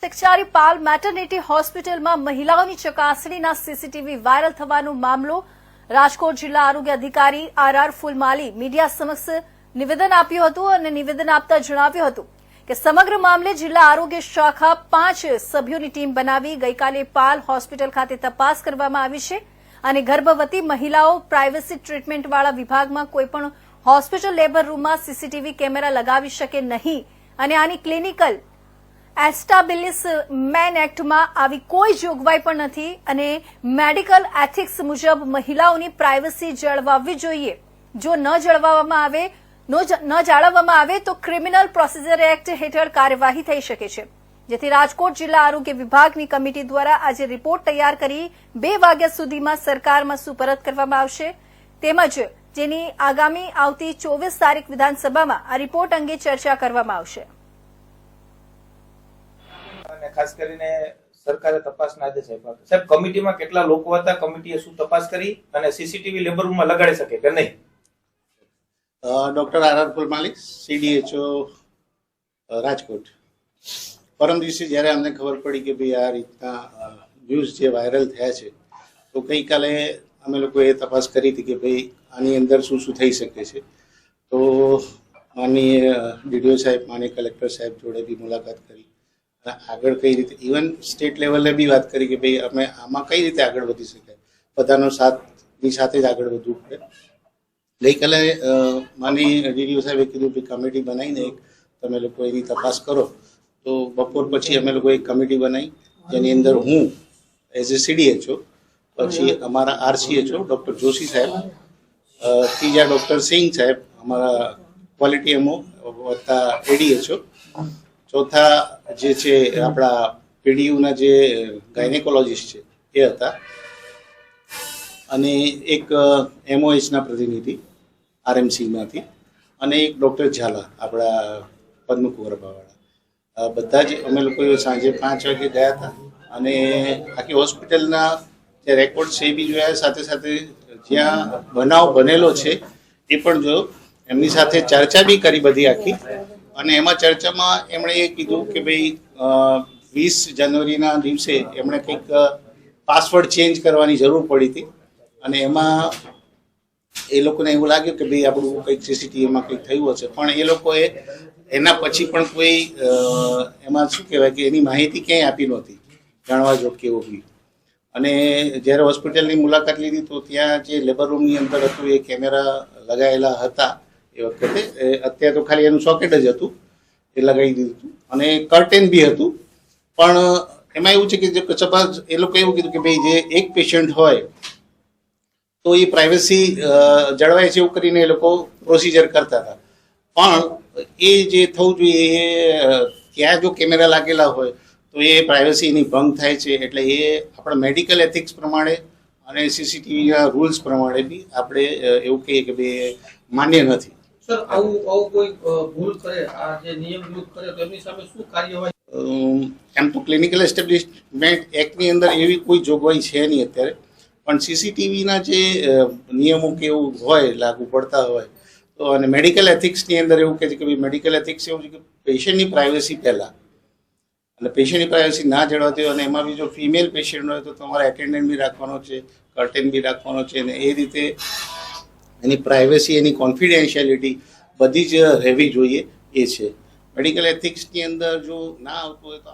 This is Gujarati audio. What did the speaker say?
પ્રતીક્ષારી પાલ મેટર્નિટી હોસ્પિટલમાં મહિલાઓની ચકાસણીના સીસીટીવી વાયરલ થવાનો મામલો રાજકોટ જિલ્લા આરોગ્ય અધિકારી આર ફૂલમાલી મીડિયા સમક્ષ નિવેદન આપ્યું હતું અને નિવેદન આપતા જણાવ્યું હતું કે સમગ્ર મામલે જિલ્લા આરોગ્ય શાખા 5 સભ્યોની ટીમ બનાવી ગઈકાલે પાલ હોસ્પિટલ ખાતે તપાસ કરવામાં આવી છે અને ગર્ભવતી મહિલાઓ પ્રાઇવસી ટ્રીટમેન્ટવાળા વિભાગમાં કોઈપણ હોસ્પિટલ લેબર રૂમમાં સીસીટીવી કેમેરા લગાવી શકે નહીં અને આની ક્લિનિકલ એસ્ટાબ્લિશ મેન એક્ટમાં આવી કોઈ જોગવાઈ પણ નથી અને મેડિકલ એથિક્સ મુજબ મહિલાઓની પ્રાઇવસી જળવાવી જોઈએ. જો ન જાળવવામાં આવે તો ક્રિમિનલ પ્રોસિજર એક્ટ હેઠળ કાર્યવાહી થઈ શકે છે. જેથી રાજકોટ જિલ્લા આરોગ્ય વિભાગની કમિટી દ્વારા આજે રિપોર્ટ તૈયાર કરી 2 વાગ્યા સુધીમાં સરકારમાં સુપરત કરવામાં આવશે. તેમજ જેની આગામી આવતી 24 તારીખ વિધાનસભામાં આ રિપોર્ટ અંગે ચર્ચા કરવામાં આવશે. ખાસ કરીને સરકારે તપાસના આદેશ આપ્યા. સાહેબ, કમિટીમાં કેટલા લોકો હતા? કમિટીએ શું તપાસ કરી અને સીસીટીવી લેબર રૂમમાં લગાડી શકે કે નહીં? Doctor R Phulmali, CDHO Rajkot. પરમ દિવસે જ્યારે અમને ખબર પડી કે ભાઈ આ રીતના ન્યૂઝ જે વાયરલ થયા છે, તો ગઈકાલે અમે લોકોએ તપાસ કરી હતી કે ભાઈ આની અંદર શું શું થઈ શકે છે. તો માનનીય DDO સાહેબ, માનનીય કલેક્ટર સાહેબ જોડે બી મુલાકાત કરી, આગળ કઈ રીતે ઇવન સ્ટેટ લેવલે બી વાત કરી કે ભાઈ અમે આમાં કઈ રીતે આગળ વધી શકાય, બધાનો સાથની સાથે જ આગળ વધવું પડે. ગઈકાલે માનનીય DDO સાહેબે કીધું કે કમિટી બનાવીને એક તમે લોકો એની તપાસ કરો. તો બપોર પછી અમે લોકો એક કમિટી બનાવી, જેની અંદર હું એઝ એ CDHO, પછી અમારા RCHO ડૉક્ટર જોશી સાહેબ, ત્રીજા ડૉક્ટર સિંઘ સાહેબ અમારા ક્વોલિટી MO વત્તા ADHO, ચોથા જે છે આપણા PDUના જે ગાયનેકોલોજીસ્ટ છે એ હતા, અને એક MOHના પ્રતિનિધિ RMCમાંથી, અને એક ડૉક્ટર ઝાલા આપણા પદ્મકુંવરબાવાળા. બધા જ અમે લોકો સાંજે 5 વાગે ગયા હતા અને આખી હોસ્પિટલના જે રેકોર્ડ છે એ બી જોયા, સાથે સાથે જ્યાં બનાવ બનેલો છે એ પણ જોયો, એમની સાથે ચર્ચા બી કરી બધી આખી. અને એમાં ચર્ચામાં એમણે એ કીધું કે ભાઈ 20 જાન્યુઆરીના દિવસે એમણે કંઈક પાસવર્ડ ચેન્જ કરવાની જરૂર પડી હતી, અને એમાં એ લોકોને એવું લાગ્યું કે ભાઈ આપણું કંઈક CCTVમાં કંઈક થયું હશે, પણ એ લોકોએ એના પછી પણ કોઈ એમાં શું કહેવાય કે એની માહિતી ક્યાંય આપી નહોતી જાણવા જો કેવું બી. અને જ્યારે હોસ્પિટલની મુલાકાત લીધી તો ત્યાં જે લેબર રૂમની અંદર હતું એ કેમેરા લગાવેલા હતા એ વખતે. અત્યારે તો ખાલી એનું સોકેટ જ હતું એ લગાવી દીધું હતું, અને કર્ટેન બી હતું. પણ એમાં એવું છે કે જે સપોઝ એ લોકો એવું કીધું કે ભાઈ જે એક પેશન્ટ હોય તો એ પ્રાઇવસી જળવાય છે એવું કરીને એ લોકો પ્રોસિજર કરતા હતા. પણ એ જે થવું જોઈએ એ ત્યાં જો કેમેરા લાગેલા હોય તો એ પ્રાઇવસીની ભંગ થાય છે. એટલે એ આપણા મેડિકલ એથિક્સ પ્રમાણે અને CCTVના રૂલ્સ પ્રમાણે બી આપણે એવું કહીએ કે ભાઈ માન્ય નથી. સર, આવું કોઈ ભૂલ કરે, આ જે નિયમ ભૂલ કરે તો એમની સામે શું કાર્યવાહી? એમ તો ક્લિનિકલ એસ્ટેબ્લિશમેન્ટ એક્ટની અંદર એવી કોઈ જોગવાઈ છે નહીં અત્યારે, પણ CCTVના જે નિયમો કે એવું હોય લાગુ પડતા હોય તો, અને મેડિકલ એથિક્સની અંદર એવું કહે છે કે ભાઈ મેડિકલ એથિક્સ એવું છે કે પેશન્ટની પ્રાઇવસી પહેલાં, અને પેશન્ટની પ્રાઇવસી ના જળવાતી હોય, અને એમાં બી જો ફિમેલ પેશન્ટ હોય તો તમારે એટેન્ડન્ટ બી રાખવાનો છે, કર્ટેન બી રાખવાનો છે, અને એ રીતે એની પ્રાઇવસી, એની કોન્ફિડેન્શિયાલિટી બધી જ રહેવી જોઈએ એ છે. મેડિકલ એથિક્સની અંદર જો ના આવતું હોય તો